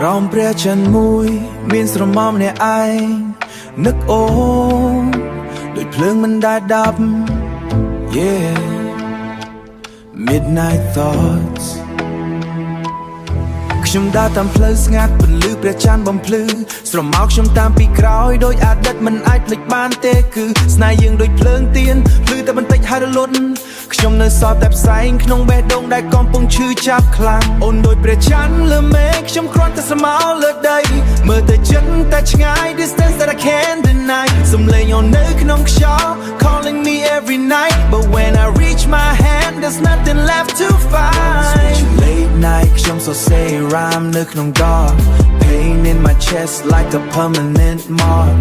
ក្រោមព្រះច័ន្ទមួយមានស្រមោលម្នាក់ឯងនឹកអូដូចភ្លើងមិនដែលដាប់ Yeah Midnight thoughts ខ្ញុំដើរតាមផ្លូវស្ងាត់ពន្លឺព្រះច័ន្ទបំភ្លឺស្រមោលខ្ញុំតាមពីក្រោយដោយអតីតមិនអាចភ្លេចបានទេគឺស្នេហ៍យើងដូចភ្លើងទៀនភ្លឺតែបន្តិចហើយរលត់ខ្ញុំនៅសល់តែផ្សែងក្នុងបេះដូងដែលកំពុងឈឺចាប់ខ្លាំងអូនដូចព្រះច័ន្ទលើមេឃខ្ញុំគ្រាន់តែស្រមោលលើដីមើលទៅជិតតែឆ្ងាយ Distance that I can't deny សំឡេងអូននៅក្នុងខ្យល់ Calling me every night But when I reach my hand There's nothing left to find Late night ខ្ញុំសរសេរ rhyme នៅក្នុង dark Pain in my chest like a permanent mark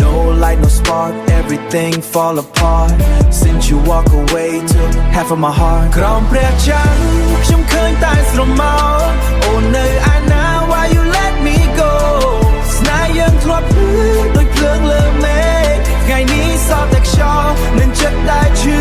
No light, no spark Everything fall apart Since you walk away took half of my heart ក្រោមព្រះច័ន្ទខ្ញុំឃើញតែស្រមោលអូននៅឯណា Why you let me go ស្នេហ៍យើងធ្លាប់ភ្លឺដូចភ្លើងលើមេឃថ្ងៃនេះសល់តែខ្យល់នឹងចិត្តដែលឈឺ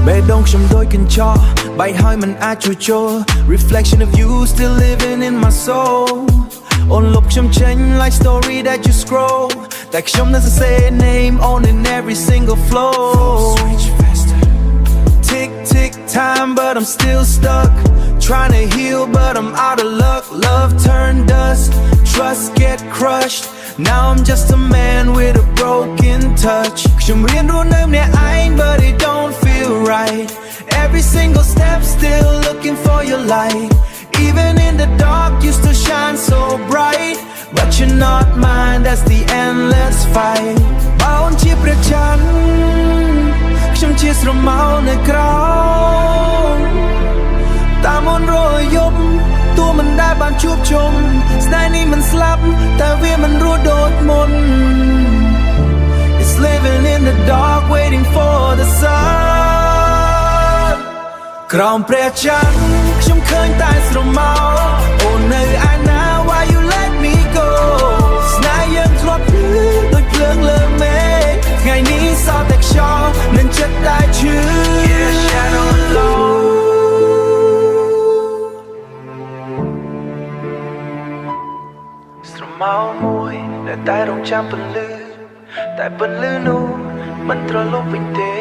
បេះដូងខ្ញុំដូចកញ្ចក់បែកហើយមិនអាចជួសជុល Reflection of you still living in my soul អូនលុបខ្ញុំចេញ like story that you scroll តែខ្ញុំនៅសរសេរ name on in every single flow Tick tick time but I'm still stuck Trying to heal but I'm out of luck Love turned dust Trust get crushed Now I'm just a man with a broken touch ខ្ញុំរៀនរស់នៅម្នាក់ឯង but it don't feel right Every single step still looking for your light Even in the dark you still shine so bright But you're not mine that's the endless fight បើអូនជាព្រះច័ន្ទខ្ញុំជាស្រមោលនៅក្រោមតាមអូនរយយប់ទោះមិនដែលបានជួបជុំស្នេហ៍នេះមិនស្លាប់តែវាមិនរស់ដូចមុន It's living in the dark waiting for the sun ក្រោមព្រះច័ន្ទខ្ញុំឃើញតែស្រមោលអូននៅឯណា Why you let me go ស្នេហ៍យើងធ្លាប់ភ្លឺដូចភ្លើងលើមេឃថ្ងៃនេះសល់តែខ្យល់នឹងចិត្តដែលឈឺ Yeah shadow aloneស្រមោលមួយដែលតែរងចាំពន្លឺតែពន្លឺនោះមិនត្រឡប់វិញទេ